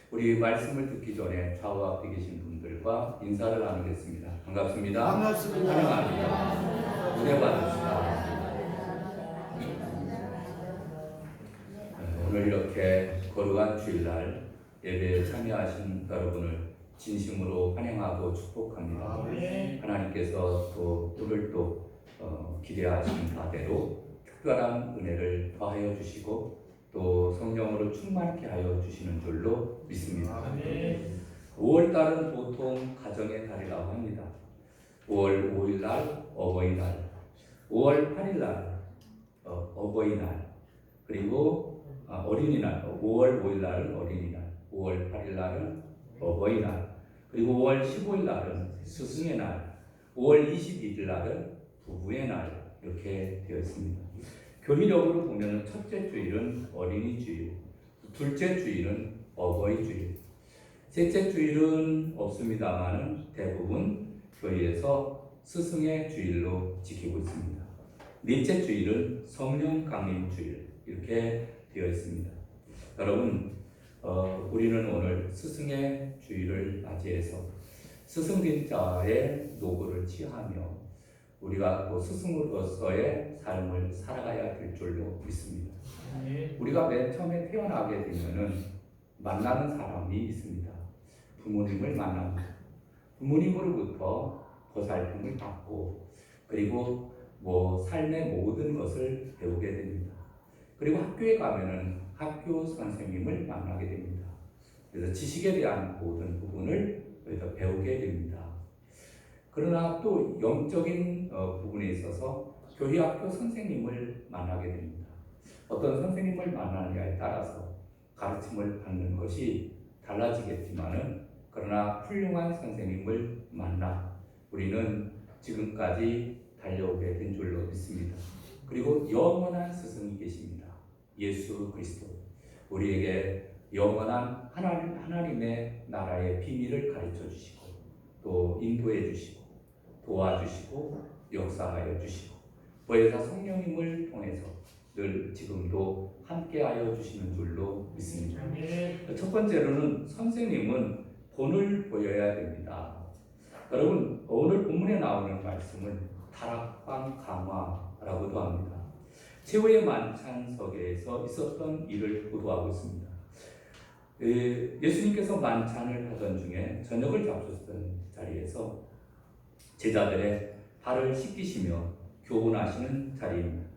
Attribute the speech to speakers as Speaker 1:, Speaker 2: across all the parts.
Speaker 1: 우리 말씀을 듣기 전에 좌우 앞에 계신 분들과 인사를 나누겠습니다. 반갑습니다.
Speaker 2: 반갑습니다.
Speaker 1: 환영합니다. 은혜 받읍시다. 오늘 이렇게 거룩한 주일날 예배에 참여하신 여러분을 진심으로 환영하고 축복합니다. 하나님께서 또 오늘 또 기대하신 바대로 특별한 은혜를 더하여 주시고 또 성령으로 충만케 하여 주시는 줄로 믿습니다. 5월달은 보통 가정의 달이라고 합니다. 5월 5일날 어버이날, 5월 8일날 어버이날, 그리고 어린이날, 5월 5일날은 어린이날, 5월 8일날은 어버이날, 그리고 5월 15일날은 스승의 날, 5월 22일날은 부부의 날, 이렇게 되어 있습니다. 교리력으로 보면 첫째 주일은 어린이 주일, 둘째 주일은 어버이 주일, 셋째 주일은 없습니다만 대부분 교회에서 스승의 주일로 지키고 있습니다. 넷째 주일은 성령 강림 주일, 이렇게 되어 있습니다. 여러분, 우리는 오늘 스승의 주일을 맞이해서 스승된 자의 노고를 취하며 우리가 또 스승으로서의 삶을 살아가야 될 줄로 믿습니다. 우리가 맨 처음에 태어나게 되면은 만나는 사람이 있습니다. 부모님을 만납니다. 부모님으로부터 보살핌을 받고 그리고 삶의 모든 것을 배우게 됩니다. 그리고 학교에 가면은 학교 선생님을 만나게 됩니다. 그래서 지식에 대한 모든 부분을 여기서 배우게 됩니다. 그러나 또 영적인 부분에 있어서 교회 학교 선생님을 만나게 됩니다. 어떤 선생님을 만나느냐에 따라서 가르침을 받는 것이 달라지겠지만은 그러나 훌륭한 선생님을 만나 우리는 지금까지 달려오게 된 줄로 믿습니다. 그리고 영원한 스승이 계십니다. 예수 그리스도. 우리에게 영원한 하나님의 나라의 비밀을 가르쳐 주시고 또 인도해 주시고 도와주시고 역사하여 주시고 보혜사 성령님을 통해서 늘 지금도 함께하여 주시는 줄로 믿습니다. 첫 번째로는 선생님은 본을 보여야 됩니다. 여러분, 오늘 본문에 나오는 말씀은 다락방 강화라고도 합니다. 최후의 만찬석에서 있었던 일을 보도하고 있습니다. 예수님께서 만찬을 하던 중에 저녁을 잡수던 자리에서 제자들의 발을 씻기시며 교훈하시는 자리입니다.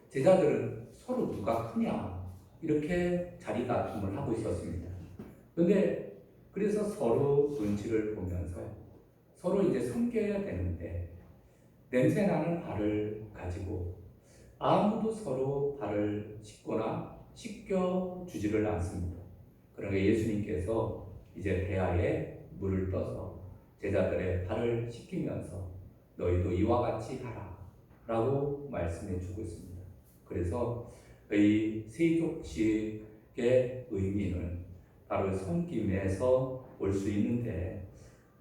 Speaker 1: 제자들은 서로 누가 크냐 이렇게 자리 다툼을 하고 있었습니다. 그런데 그래서 서로 눈치를 보면서 서로 이제 섬겨야 되는데 냄새나는 발을 가지고 아무도 서로 발을 씻거나 씻겨주지를 않습니다. 그러나 예수님께서 이제 대야에 물을 떠서 제자들의 발을 씻기면서 너희도 이와 같이 하라 라고 말씀해 주고 있습니다. 그래서 이 세족식의 의미는 바로 섬김에서 올 수 있는데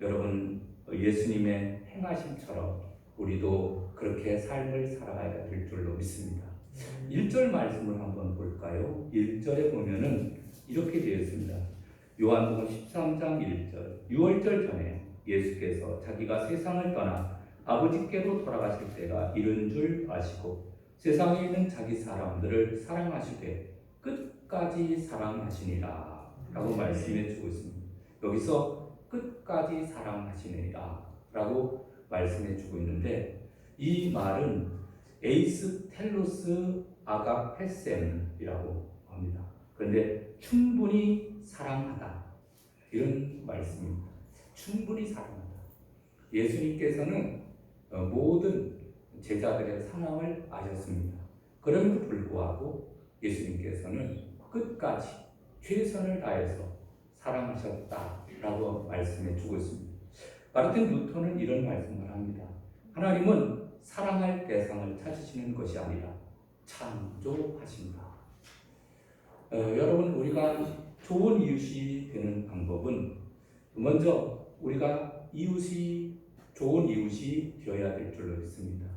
Speaker 1: 여러분 예수님의 행하심처럼 우리도 그렇게 삶을 살아가야 될 줄로 믿습니다. 1절 말씀을 한번 볼까요? 1절에 보면은 이렇게 되어 있습니다. 요한복음 13장 1절 6월절 전에 예수께서 자기가 세상을 떠나 아버지께로 돌아가실 때가 이른 줄 아시고 세상에 있는 자기 사람들을 사랑하시되 끝까지 사랑하시니라 라고 말씀해 주고 있습니다. 여기서 끝까지 사랑하시니라 라고 말씀해 주고 있는데 이 말은 에이스 텔로스 아가페셈이라고 합니다. 그런데 충분히 사랑하다 이런 말씀입니다. 충분히 사랑하다. 예수님께서는 모든 제자들의 상황을 아셨습니다. 그럼에도 불구하고 예수님께서는 끝까지 최선을 다해서 사랑하셨다라고 말씀해 주고 있습니다. 마르틴 루터는 이런 말씀을 합니다. 하나님은 사랑할 대상을 찾으시는 것이 아니라 창조하신다. 여러분 우리가 좋은 이웃이 되는 방법은 먼저 우리가 좋은 이웃이 되어야 될 줄로 믿습니다.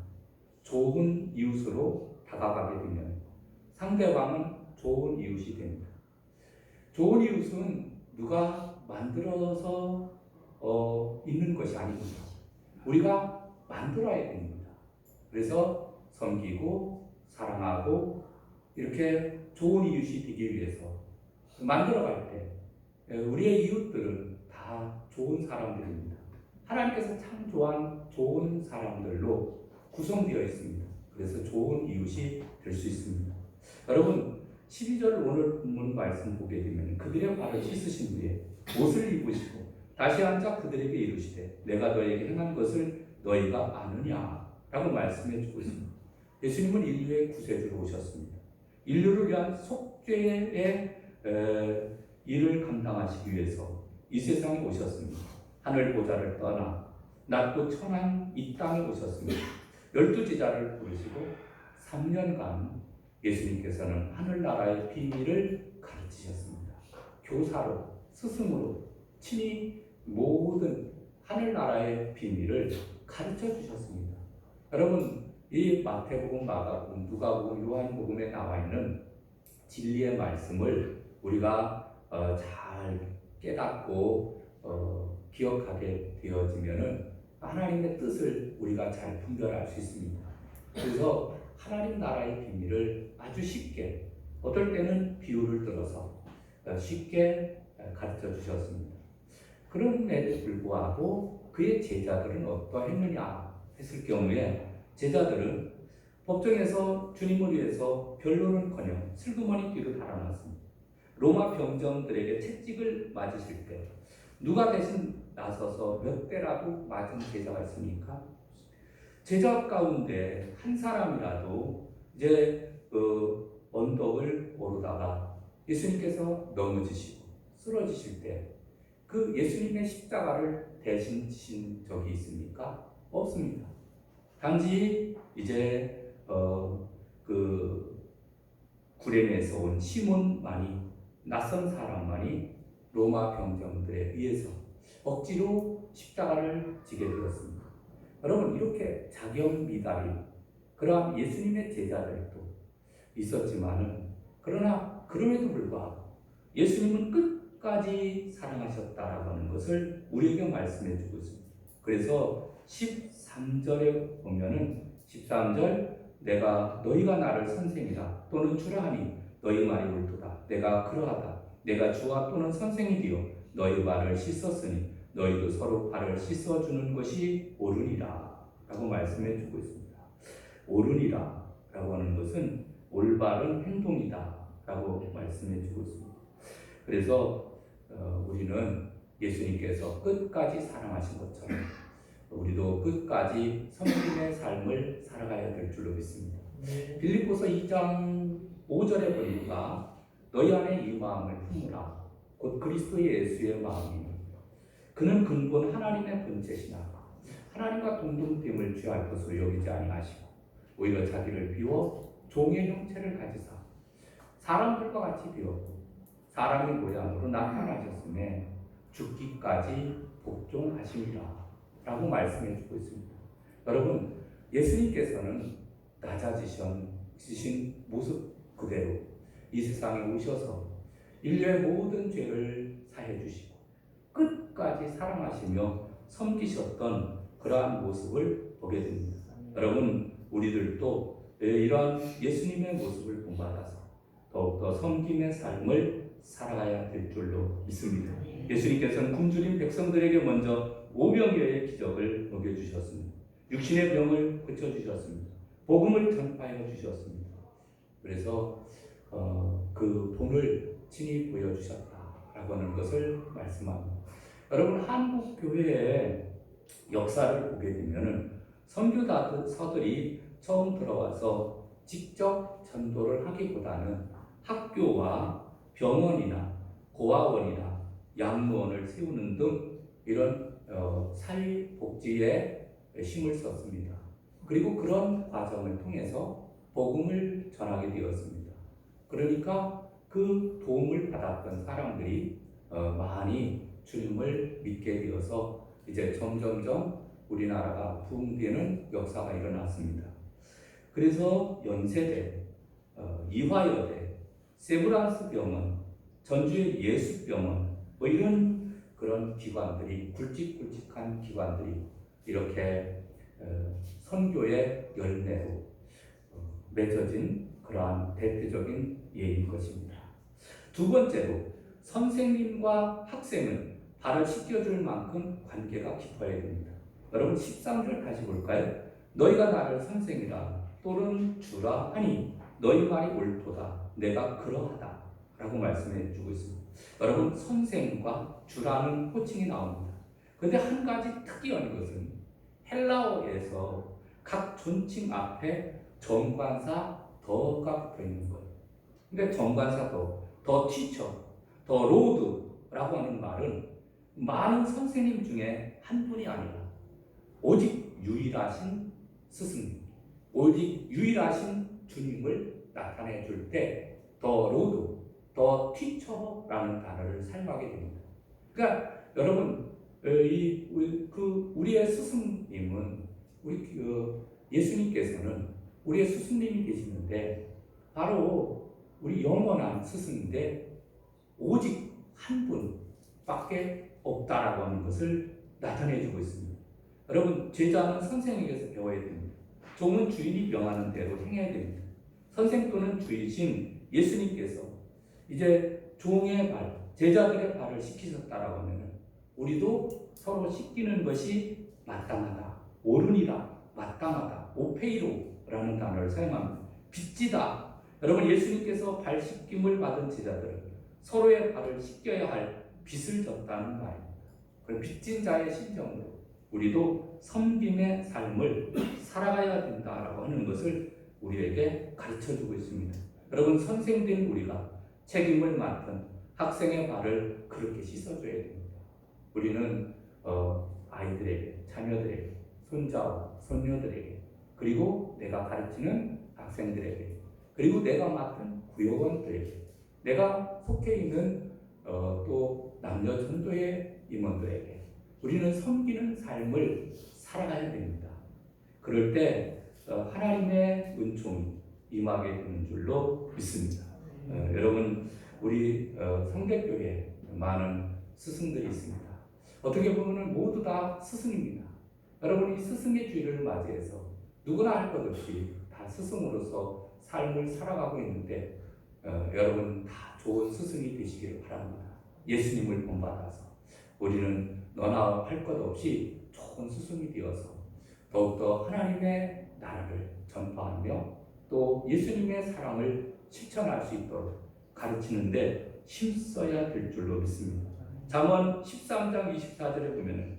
Speaker 1: 좋은 이웃으로 다가가게 되면 상대방은 좋은 이웃이 됩니다. 좋은 이웃은 누가 만들어서 있는 것이 아닙니다. 우리가 만들어야 됩니다. 그래서 섬기고 사랑하고 이렇게 좋은 이웃이 되기 위해서 만들어갈 때 우리의 이웃들은 다 좋은 사람들입니다. 하나님께서 참 좋은 사람들로 구성되어 있습니다. 그래서 좋은 이웃이 될 수 있습니다. 여러분 12절 오늘 본문 말씀 보게 되면 그들의 발을 씻으신 후에 옷을 입으시고 다시 앉아 그들에게 이르시되 내가 너에게 행한 것을 너희가 아느냐 라고 말씀해 주고 있습니다. 예수님은 인류의 구세주로 오셨습니다. 인류를 위한 속죄의 일을 감당하시기 위해서 이 세상에 오셨습니다. 하늘 보좌를 떠나 낮고 천한 이 땅에 오셨습니다. 12제자를 부르시고 3년간 예수님께서는 하늘나라의 비밀을 가르치셨습니다. 교사로, 스승으로 친히 모든 하늘나라의 비밀을 가르쳐 주셨습니다. 여러분, 이 마태복음, 마가복음, 누가복음, 요한복음에 나와 있는 진리의 말씀을 우리가 잘 깨닫고 기억하게 되어지면은 하나님의 뜻을 우리가 잘 분별할 수 있습니다. 그래서 하나님 나라의 비밀을 아주 쉽게, 어떨 때는 비유를 들어서 쉽게 가르쳐 주셨습니다. 그럼에도 불구하고 그의 제자들은 어떠했느냐 했을 경우에 제자들은 법정에서 주님을 위해서 변론은커녕 슬그머니 뒤로 달아났습니다. 로마 병정들에게 채찍을 맞으실 때 누가 대신 나서서 몇 대라도 맞은 제자가 있습니까? 제자 가운데 한 사람이라도 이제 언덕을 오르다가 예수님께서 넘어지시고 쓰러지실 때 그 예수님의 십자가를 대신 지신 적이 있습니까? 없습니다. 단지 이제 그 구레네에서 온 시몬만이, 낯선 사람만이 로마 병정들에 의해서 억지로 십자가를 지게 되었습니다. 여러분, 이렇게 자경미달인 그러한 예수님의 제자들도 있었지만은, 그러나 그럼에도 불구하고 예수님은 끝까지 사랑하셨다라고 하는 것을 우리에게 말씀해 주고 있습니다. 그래서 13절에 보면은 13절 내가 너희가 나를 선생이라 또는 주라 하니 너희 말이 옳도다. 내가 그러하다. 내가 주와 또는 선생이 되어 너희 발을 씻었으니 너희도 서로 발을 씻어주는 것이 옳으니라 라고 말씀해 주고 있습니다. 옳으니라 라고 하는 것은 올바른 행동이다 라고 말씀해 주고 있습니다. 그래서 우리는 예수님께서 끝까지 사랑하신 것처럼 우리도 끝까지 섬김의 삶을 살아가야 될 줄로 믿습니다. 빌립보서 2장 5절에 보니까 너희 안에 이 마음을 품으라 곧 그리스도 예수의 마음이니 그는 근본 하나님의 본체시나 하나님과 동등됨을 취할 것으로 여기지 아니하시고 오히려 자기를 비워 종의 형체를 가지사 사람들과 같이 되었고 사람의 모양으로 나타나셨음에 죽기까지 복종하시니라 라고 말씀해 주고 있습니다. 여러분, 예수님께서는 낮아지신 모습 그대로 이 세상에 오셔서 인류의 모든 죄를 사해 주시고 끝까지 사랑하시며 섬기셨던 그러한 모습을 보게 됩니다. 여러분, 우리들도 이러한 예수님의 모습을 본받아서 더욱더 섬김의 삶을 살아가야 될 줄로 믿습니다. 예수님께서는 굶주린 백성들에게 먼저 오병이어의 기적을 먹여주셨습니다. 육신의 병을 고쳐주셨습니다. 복음을 전파해 주셨습니다. 그래서 그 본을 친히 보여주셨다라고 하는 것을 말씀합니다. 여러분, 한국 교회의 역사를 보게 되면은 선교사들이 처음 들어와서 직접 전도를 하기보다는 학교와 병원이나 고아원이나 양로원을 세우는 등 이런 사회복지에 힘을 썼습니다. 그리고 그런 과정을 통해서 복음을 전하게 되었습니다. 그러니까 그 도움을 받았던 사람들이 많이 주님을 믿게 되어서 이제 점점점 우리나라가 부흥되는 역사가 일어났습니다. 그래서 연세대, 이화여대, 세브란스 병원, 전주의 예수병원, 뭐 이런 그런 기관들이 굵직굵직한 기관들이 이렇게 선교의 열매로 맺어진 그러한 대표적인 예인 것입니다. 두 번째로 선생님과 학생은 발을 씻겨줄 만큼 관계가 깊어야 됩니다. 여러분 13절 다시 볼까요? 너희가 나를 선생이라 또는 주라 하니 너희 말이 옳도다. 내가 그러하다. 라고 말씀해 주고 있습니다. 여러분 선생과 주라는 호칭이 나옵니다. 그런데 한 가지 특이한 것은 헬라어에서 각 존칭 앞에 정관사 더가 붙어 있는 거예요. 그러니까 정관사 더 티처, 더 로드라고 하는 말은 많은 선생님 중에 한 분이 아니라 오직 유일하신 스승님, 오직 유일하신 주님을 나타내 줄 때 더 로드, 더 티처라는 단어를 사용하게 됩니다. 그러니까 여러분 우리의 스승님은 예수님께서는 우리의 스승님이 계시는데 바로 우리 영원한 스승인데 오직 한 분밖에 없다라고 하는 것을 나타내주고 있습니다. 여러분 제자는 선생에게서 배워야 됩니다. 종은 주인이 명하는 대로 행해야 됩니다. 선생 또는 주이신 예수님께서 이제 종의 발, 제자들의 발을 씻기셨다라고 하면 우리도 서로 씻기는 것이 마땅하다, 옳으니라, 마땅하다, 오페이로라는 단어를 사용합니다. 빚지다. 여러분 예수님께서 발 씻김을 받은 제자들은 서로의 발을 씻겨야 할 빚을 졌다는 말입니다. 그럼 빚진 자의 심정으로 우리도 섬김의 삶을 살아가야 된다라고 하는 것을 우리에게 가르쳐주고 있습니다. 여러분 선생된 우리가 책임을 맡은 학생의 발을 그렇게 씻어줘야 됩니다. 우리는 아이들에게, 자녀들에게, 손자와 손녀들에게, 그리고 내가 가르치는 학생들에게, 그리고 내가 맡은 구역원들에게, 내가 속해 있는 또 남녀 전도의 임원들에게 우리는 섬기는 삶을 살아가야 됩니다. 그럴 때 하나님의 은총이 임하게 되는 줄로 믿습니다. 여러분 우리 성대교회에 많은 스승들이 있습니다. 어떻게 보면 모두 다 스승입니다. 여러분 이 스승의 주일을 맞이해서 누구나 할 것 없이 다 스승으로서 삶을 살아가고 있는데 여러분 다 좋은 스승이 되시기를 바랍니다. 예수님을 본받아서 우리는 너나 할 것 없이 좋은 스승이 되어서 더욱더 하나님의 나라를 전파하며 또 예수님의 사랑을 실천할 수 있도록 가르치는데 힘써야 될 줄로 믿습니다. 잠언 13장 24절에 보면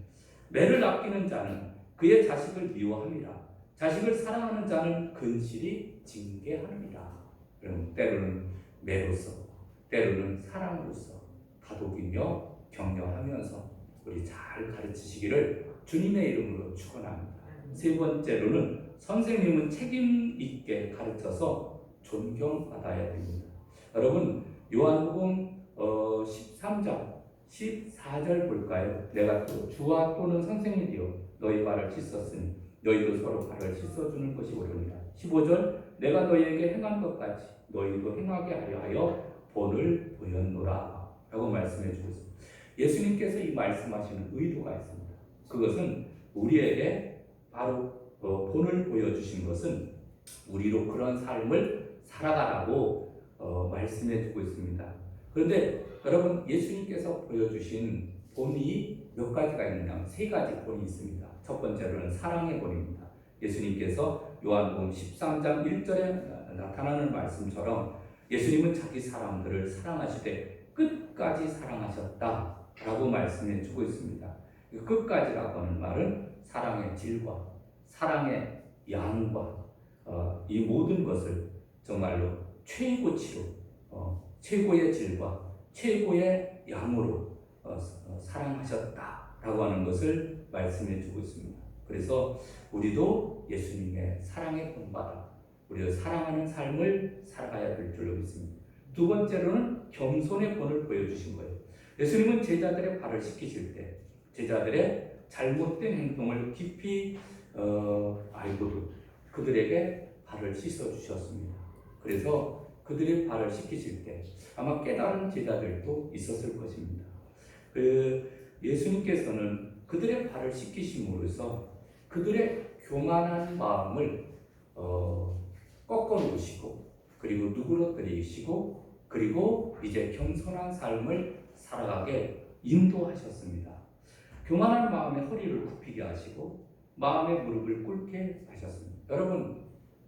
Speaker 1: 매를 아끼는 자는 그의 자식을 미워함이라 자식을 사랑하는 자는 근실이 징계하느니라. 그럼 때로는 매로서 때로는 사랑으로서 다독이며 격려하면서 우리 잘 가르치시기를 주님의 이름으로 축원합니다. 세 번째로는 선생님은 책임 있게 가르쳐서 존경받아야 됩니다. 여러분 요한복음 13장 14절 볼까요? 내가 또 주와 또는 선생이 되어 너희 발을 씻었으니 너희도 서로 발을 씻어주는 것이 옳으니라. 15절 내가 너희에게 행한 것까지 너희도 행하게 하려 본을 보였노라 라고 말씀해 주고 있습니다. 예수님께서 이 말씀하시는 의도가 있습니다. 그것은 우리에게 바로 본을 보여주신 것은 우리로 그런 삶을 살아가라고 말씀해 주고 있습니다. 그런데 여러분 예수님께서 보여주신 본이 몇 가지가 있느냐? 세 가지 본이 있습니다. 첫 번째로는 사랑의 본입니다. 예수님께서 요한복음 13장 1절에 나타나는 말씀처럼 예수님은 자기 사람들을 사랑하시되 끝까지 사랑하셨다라고 말씀해 주고 있습니다. 끝까지라고 하는 말은 사랑의 질과 사랑의 양과 이 모든 것을 정말로 최고치로 최고의 질과 최고의 양으로 사랑하셨다라고 하는 것을 말씀해 주고 있습니다. 그래서 우리도 예수님의 사랑에 본받아 우리가 사랑하는 삶을 살아가야 될 줄로 믿습니다. 두 번째로는 겸손의 본을 보여주신 거예요. 예수님은 제자들의 발을 씻기실 때 제자들의 잘못된 행동을 깊이 알고도 그들에게 발을 씻어주셨습니다. 그래서 그들의 발을 씻기실 때 아마 깨달은 제자들도 있었을 것입니다. 그 예수님께서는 그들의 발을 씻기심으로써 그들의 교만한 마음을 꺾어 놓으시고, 그리고 누그러뜨리시고, 그리고 이제 겸손한 삶을 살아가게 인도하셨습니다. 교만한 마음에 허리를 굽히게 하시고 마음의 무릎을 꿇게 하셨습니다. 여러분,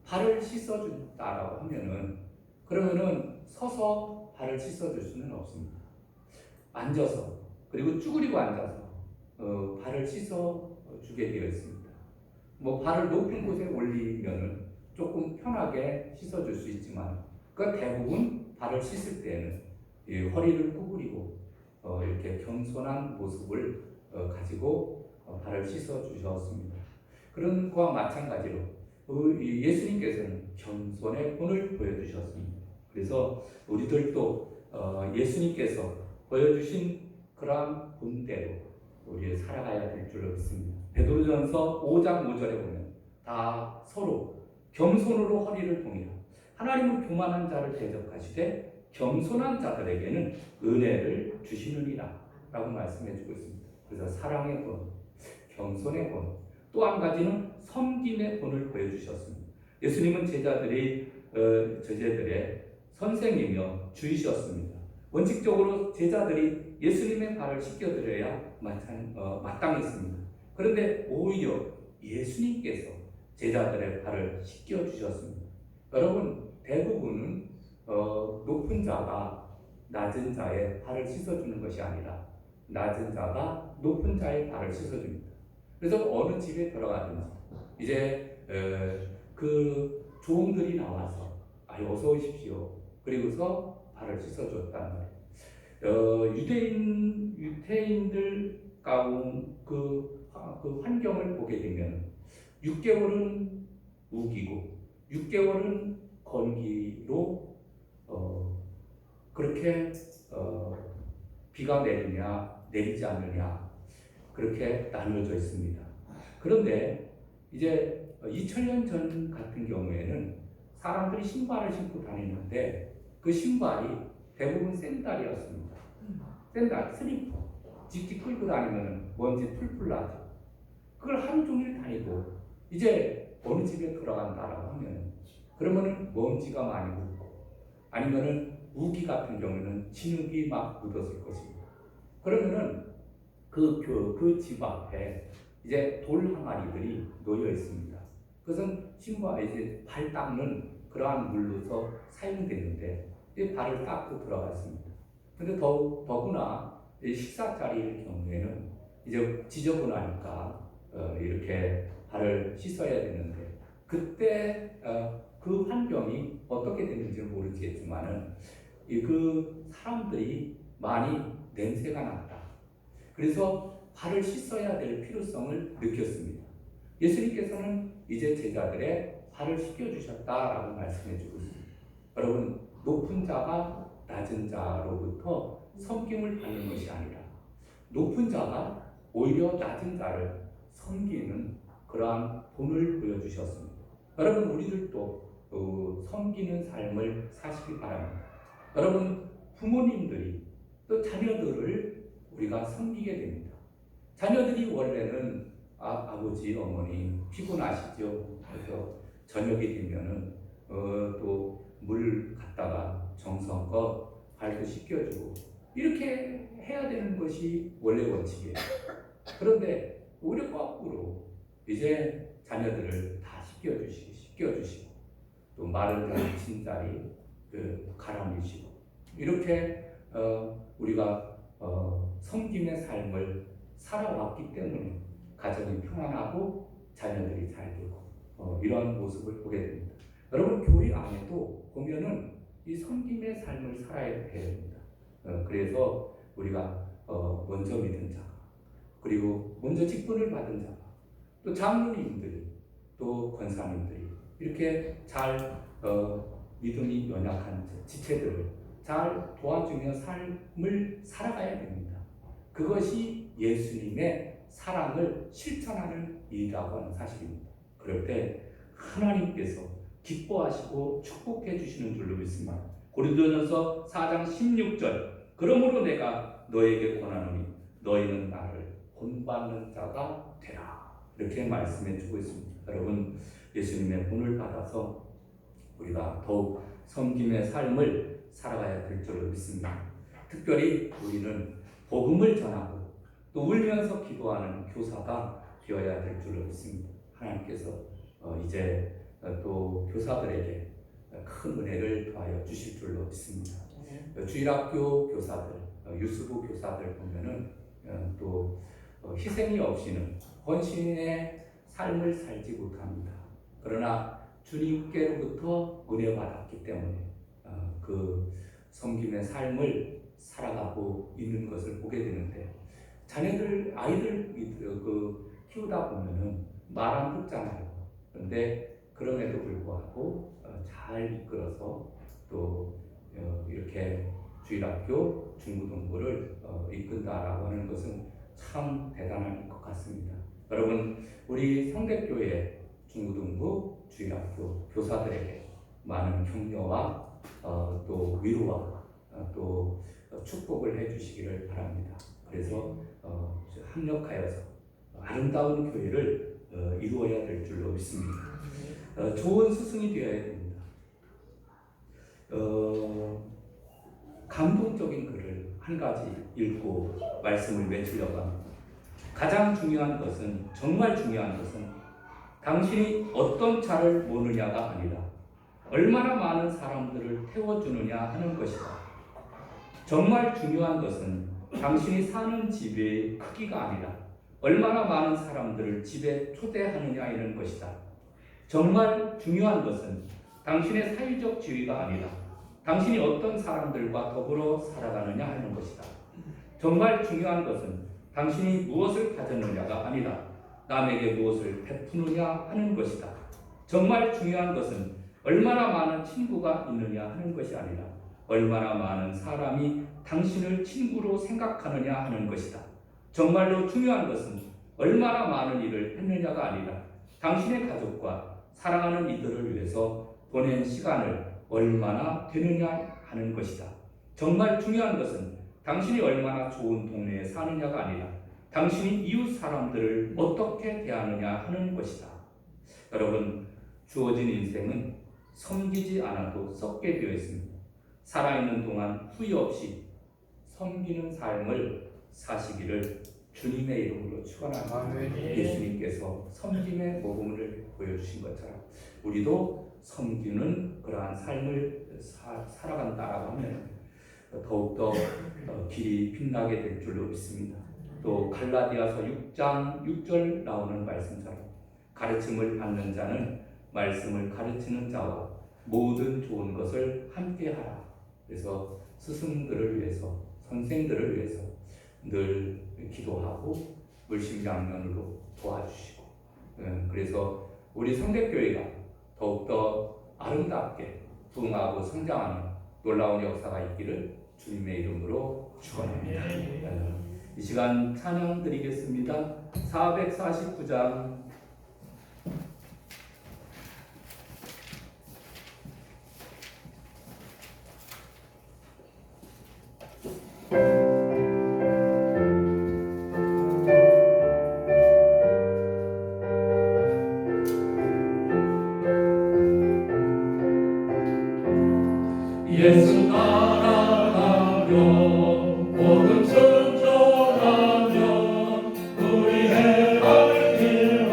Speaker 1: 발을 씻어준다라고 하면은, 그러면은 서서 발을 씻어줄 수는 없습니다. 앉아서, 그리고 쭈그리고 앉아서 발을 씻어주게 되어 있습니다. 뭐 발을 높은 곳에 올리면은 조금 편하게 씻어줄 수 있지만, 그 대부분 발을 씻을 때는 허리를 구부리고 이렇게 겸손한 모습을 가지고 발을 씻어주셨습니다. 그런 것과 마찬가지로 예수님께서는 겸손의 본을 보여주셨습니다. 그래서 우리들도 예수님께서 보여주신 그러한 본대로 우리 살아가야 될 줄로 믿습니다. 베드로전서 5장 5절에 보면 다 서로 겸손으로 허리를 동이라. 하나님은 교만한 자를 대적하시되 겸손한 자들에게는 은혜를 주시느니라 라고 말씀해 주고 있습니다. 그래서 사랑의 본, 겸손의 본, 또 한 가지는 섬김의 본을 보여주셨습니다. 예수님은 제자들의 선생이며 주이셨습니다. 원칙적으로 제자들이 예수님의 발을 씻겨드려야 마땅했습니다. 그런데 오히려 예수님께서 제자들의 발을 씻겨주셨습니다. 여러분, 대부분은 높은 자가 낮은 자의 발을 씻어주는 것이 아니라 낮은 자가 높은 자의 발을 씻어줍니다. 그래서 어느 집에 들어가든지 이제 그 종들이 나와서 어서 오십시오. 그리고서 발을 씻어줬단 말이에요. 유대인들 가운 그 환경을 보게 되면 6개월은 우기고 6개월은 건기로 그렇게 비가 내리냐 내리지 않느냐 그렇게 나누어져 있습니다. 그런데 이제 2000년 전 같은 경우에는 사람들이 신발을 신고 다니는데 그 신발이 대부분 샌들이었습니다. 샌들, 슬리퍼, 직접 끌고 다니면 먼지 풀풀 나죠. 그걸 하루 종일 다니고 이제 어느 집에 들어간다라고 하면 그러면은 먼지가 많이 묻고 아니면은 우기 같은 경우는 진흙이 막 묻었을 것입니다. 그러면은 그 집 앞에 이제 돌 항아리들이 놓여 있습니다. 그것은 신발 이제 발 닦는 그러한 물로서 사용되는데 이 발을 닦고 들어갔습니다. 근데 더구나 식사 자리일 경우에는 이제 지저분하니까 이렇게 발을 씻어야 되는데 그때 그 환경이 어떻게 됐는지는 모르겠지만은 그 사람들이 많이 냄새가 났다. 그래서 발을 씻어야 될 필요성을 느꼈습니다. 예수님께서는 이제 제자들의 발을 씻겨주셨다라고 말씀해주고 있습니다. 여러분, 높은 자가 낮은 자로부터 섬김을 받는 것이 아니라 높은 자가 오히려 낮은 자를 섬기는 그러한 본을 보여주셨습니다. 여러분, 우리들도 섬기는 삶을 사시기 바랍니다. 여러분, 부모님들이 또 자녀들을 우리가 섬기게 됩니다. 자녀들이 원래는 아버지, 어머니 피곤하시죠. 그래서 저녁이 되면은 또 물 갖다가 정성껏 발도 씻겨주고 이렇게 해야 되는 것이 원래 원칙이에요. 그런데 오히려 거꾸로 이제 자녀들을 다 씻겨주시고 또 마른 진자리 갈아밀시고 이렇게 우리가 섬김의 삶을 살아왔기 때문에 가정이 평안하고 자녀들이 잘 되고 이런 모습을 보게 됩니다. 여러분, 교회 안에도 보면은 이 섬김의 삶을 살아야 됩니다. 그래서 우리가 먼저 믿은 자가 그리고 먼저 직분을 받은 자가 또 장로님들이 또 권사님들이 이렇게 잘 믿음이 연약한 지체들을 잘 도와주며 삶을 살아가야 됩니다. 그것이 예수님의 사랑을 실천하는 일이라고 하는 사실입니다. 그럴 때 하나님께서 기뻐하시고 축복해 주시는 줄로 믿습니다. 고린도전서 4장 16절 그러므로 내가 너에게 권하노니 본받는 자가 되라. 이렇게 말씀해 주고 있습니다. 여러분, 예수님의 본을 받아서 우리가 더욱 섬김의 삶을 살아가야 될 줄로 믿습니다. 특별히 우리는 복음을 전하고 또 울면서 기도하는 교사가 되어야 될 줄로 믿습니다. 하나님께서 이제 또 교사들에게 큰 은혜를 더하여 주실 줄로 믿습니다. 주일학교 교사들, 유수부 교사들 보면은 또 희생이 없이는 헌신의 삶을 살지 못합니다. 그러나 주님께로부터 은혜 받았기 때문에 그 섬김의 삶을 살아가고 있는 것을 보게 되는데, 아이들 키우다 보면은 말 안 듣잖아요. 그런데 그럼에도 불구하고 잘 이끌어서 또 이렇게 주일학교 중고등부를 이끈다라고 하는 것은 참 대단한 것 같습니다. 여러분, 우리 성대교회 중고등부 주일학교 교사들에게 많은 격려와 또 위로와 또 축복을 해주시기를 바랍니다. 그래서 합력하여서 아름다운 교회를 이루어야 될 줄로 믿습니다. 좋은 스승이 되어야 됩니다. 감동적인 글을 한 가지 읽고 말씀을 맺으려고 합니다. 가장 중요한 것은, 정말 중요한 것은 당신이 어떤 차를 모느냐가 아니라 얼마나 많은 사람들을 태워주느냐 하는 것이다. 정말 중요한 것은 당신이 사는 집의 크기가 아니라 얼마나 많은 사람들을 집에 초대하느냐 이런 것이다. 정말 중요한 것은 당신의 사회적 지위가 아니라 당신이 어떤 사람들과 더불어 살아가느냐 하는 것이다. 정말 중요한 것은 당신이 무엇을 가졌느냐가 아니라 남에게 무엇을 베푸느냐 하는 것이다. 정말 중요한 것은 얼마나 많은 친구가 있느냐 하는 것이 아니라 얼마나 많은 사람이 당신을 친구로 생각하느냐 하는 것이다. 정말로 중요한 것은 얼마나 많은 일을 했느냐가 아니라 당신의 가족과 사랑하는 이들을 위해서 보낸 시간을 얼마나 되느냐 하는 것이다. 정말 중요한 것은 당신이 얼마나 좋은 동네에 사느냐가 아니라 당신이 이웃 사람들을 어떻게 대하느냐 하는 것이다. 여러분, 주어진 인생은 섬기지 않아도 썩게 되어 있습니다. 살아있는 동안 후회 없이 섬기는 삶을 사시기를 주님의 이름으로 축원합니다. 예수님께서 섬김의 모범을 보여주신 것처럼 우리도 섬기는 그러한 삶을 살아간다라고 하면 더욱더 길이 빛나게 될 줄로 믿습니다. 또 갈라디아서 6장 6절 나오는 말씀처럼 가르침을 받는 자는 말씀을 가르치는 자와 모든 좋은 것을 함께하라. 그래서 스승들을 위해서, 선생들을 위해서 늘 기도하고 물심양면으로 도와주시고, 그래서 우리 성대교회가 더욱더 아름답게 부흥하고 성장하는 놀라운 역사가 있기를 주님의 이름으로 축원합니다. 이 시간 찬양 드리겠습니다. 449장
Speaker 2: 예수 따라가며 복음 전하며 우리 해갈 길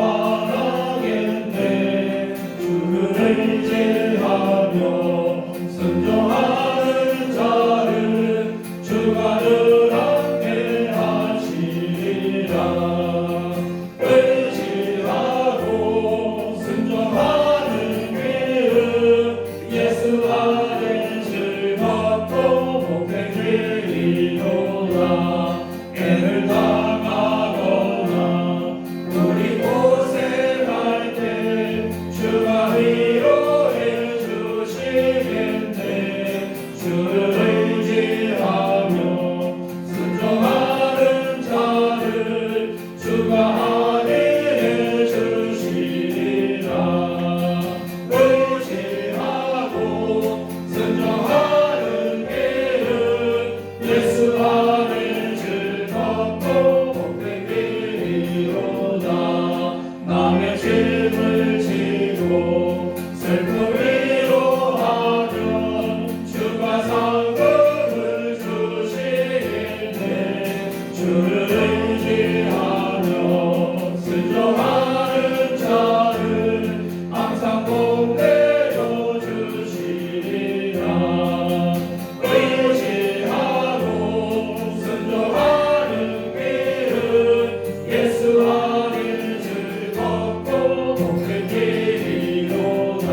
Speaker 2: 주를 의지하며 순종하는 자를 항상 복 내려 주시리라. 의지하고 순종하는 길은 예수 안에 즐겁고 복된 길이로다.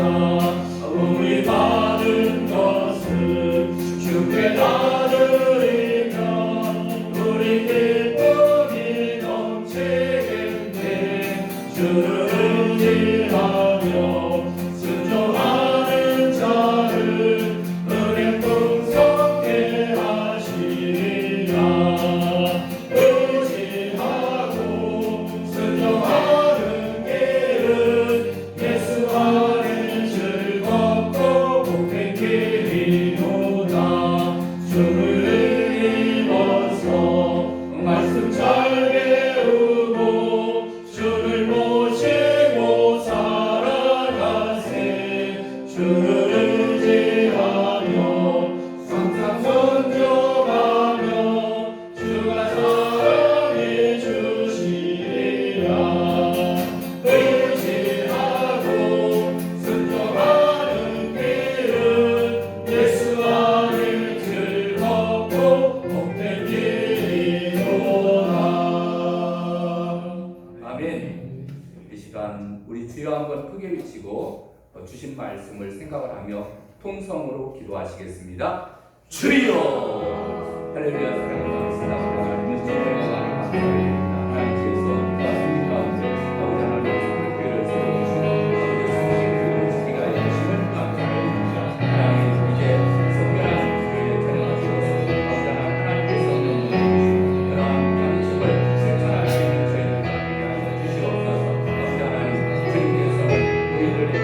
Speaker 2: 우리 받은 것을 주께 나누리면 우리 기쁨이 넘치겠네. 주를 의지하며 순종하는 자를 은혜 풍성케 하시리라. 의지하고 순종하는 길은 예수 안에 즐겁고 복된 길이로다. 주를 입어서 말씀 잘 배우고 주를 모시고 살아가세. 주를 의지하며 항상 존경하며 주가 사랑해 주시리라. 의지하고 순종하는 길은 예수 안에 즐겁고 복된 길이로다.
Speaker 1: 아멘. 이 시간 우리 주여 한번 크게 외치고 주신 말씀을 생각을 하며 통성으로 기도하시겠습니다. 주여! 할렐루야. 사랑하는 말씀 하나님은 정말 감사합니다. 하나님께서 말씀 가운데 아버지 하나님 교회를 세워주시고 아버지 성령을 지키게 하여 주시는 감사를 드립니다. 하나님 이제 성결한 교회에 촬영하셔서 아버지 하나님께서 여러 양식을 실천할 수 있는 저희를 가지게 하여 주시옵소서. 아버지 하나님 주님께서 우리들에게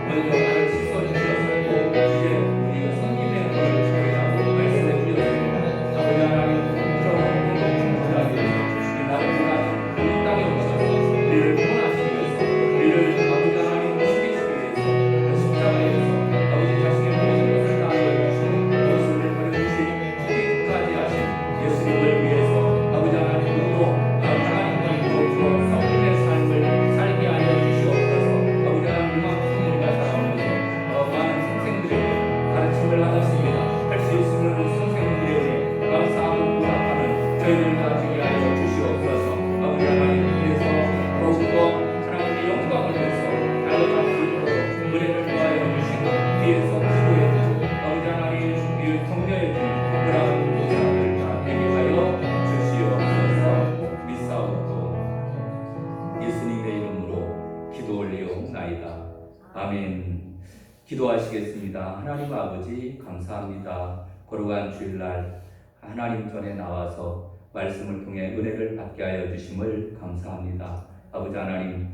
Speaker 1: 먼저 나를 씻어주셔서 또 이제 우리가 성김의 은혜를 저희라고 말씀해 주셨습니다. 아버지 하나님 그런 행복을 주시기 위해서 나를 이 땅에 오셔서 우리를 구원하시기 위해서 우리를 아버지 하나님 지키시기 위해서 십자가에서 아버지 자신의 모든 것을 다하여주시고 모습을 버려주신 끝까지 하신 예수님을 위해서 아버지 하나님으로 하나님과 이루어져 성품의 삶을 살게 하여 주시옵소서. 아버지 하나님 이만큼 우리가 살아오면서 많은 선생들에게 가르침을 받았습니다. 할 수 있으면 선생님들에게 감사하고 보답하는 저희를 가지게 하여 주시옵소서. 아버지 하나님 위해서 더욱더 하나님의 영광을 위해서 달려갈 수 있도록 은혜를 더하여 주시고 뒤에서 기도해 주시고 아버지 하나님 이 격려해 주는 그러한 모사들 다 되게 하여 주시옵소서. 믿사옵고 예수님의 이름으로 기도 올리옵나이다. 아멘. 기도하시겠습니다. 하나님 아버지 감사합니다. 거룩한 주일날 하나님 전에 나와서 말씀을 통해 은혜를 받게 하여 주심을 감사합니다. 아버지 하나님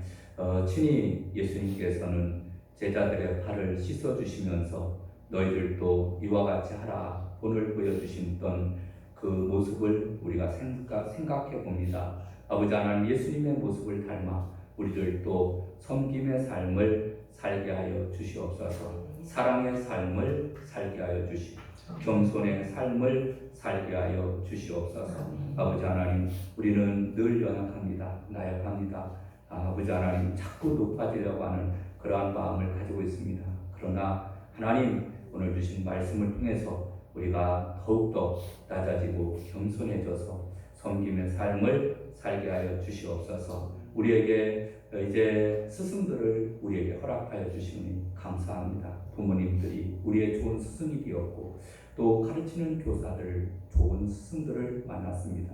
Speaker 1: 친히 예수님께서는 제자들의 발을 씻어주시면서 너희들도 이와 같이 하라 본을 보여주셨던 그 모습을 우리가 생각해 봅니다. 아버지 하나님 예수님의 모습을 닮아 우리들도 섬김의 삶을 살게 하여 주시옵소서. 사랑의 삶을 살게 하여 주시옵소서. 겸손의 삶을 살게 하여 주시옵소서. 아버지 하나님 우리는 늘 연약합니다. 나약합니다. 아버지 하나님 자꾸 높아지려고 하는 그러한 마음을 가지고 있습니다. 그러나 하나님 오늘 주신 말씀을 통해서 우리가 더욱더 낮아지고 겸손해져서 섬김의 삶을 살게 하여 주시옵소서. 우리에게 이제 스승들을 우리에게 허락하여 주시니 감사합니다. 부모님들이 우리의 좋은 스승이 되었고 또 가르치는 교사들 좋은 스승들을 만났습니다.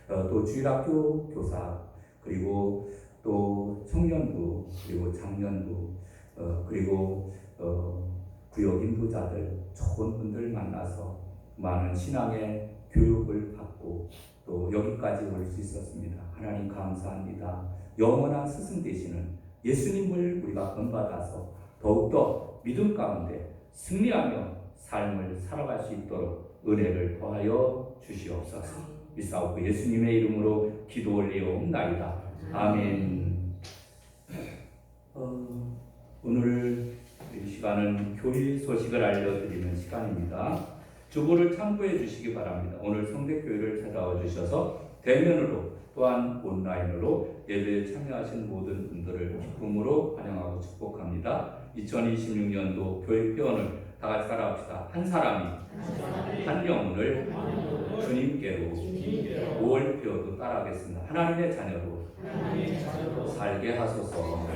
Speaker 1: 또 주일학교 교사 그리고 또 청년부 그리고 장년부 그리고 구역 인도자들 좋은 분들 만나서 많은 신앙의 교육을 받고 또 여기까지 올 수 있었습니다. 하나님 감사합니다. 영원한 스승 되시는 예수님을 우리가 본받아서 더욱더 믿음 가운데 승리하며 삶을 살아갈 수 있도록 은혜를 더하여 주시옵소서. 믿사옵고 예수님의 이름으로 기도 올리옵나이다. 아멘. 오늘 이 시간은 교회 소식을 알려드리는 시간입니다. 주보를 참고해 주시기 바랍니다. 오늘 성대교회를 찾아와 주셔서 대면으로 또한 온라인으로 예배에 참여하신 모든 분들을 기쁨으로 환영하고 축복합니다. 2026년도 교회편을 다 같이 따라합시다. 한 사람이 한 영혼을 주님께로 5월표도 따라하겠습니다. 하나님의 자녀로 살게 하소서.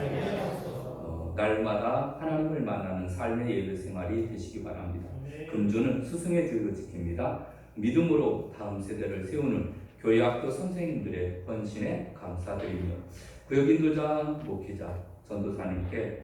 Speaker 1: 날마다 하나님을 만나는 삶의 예배 생활이 되시기 바랍니다. 금주는 스승의 주의를 지킵니다. 믿음으로 다음 세대를 세우는 교회학교 선생님들의 헌신에 감사드리며 구역인도자 목회자 전도사님께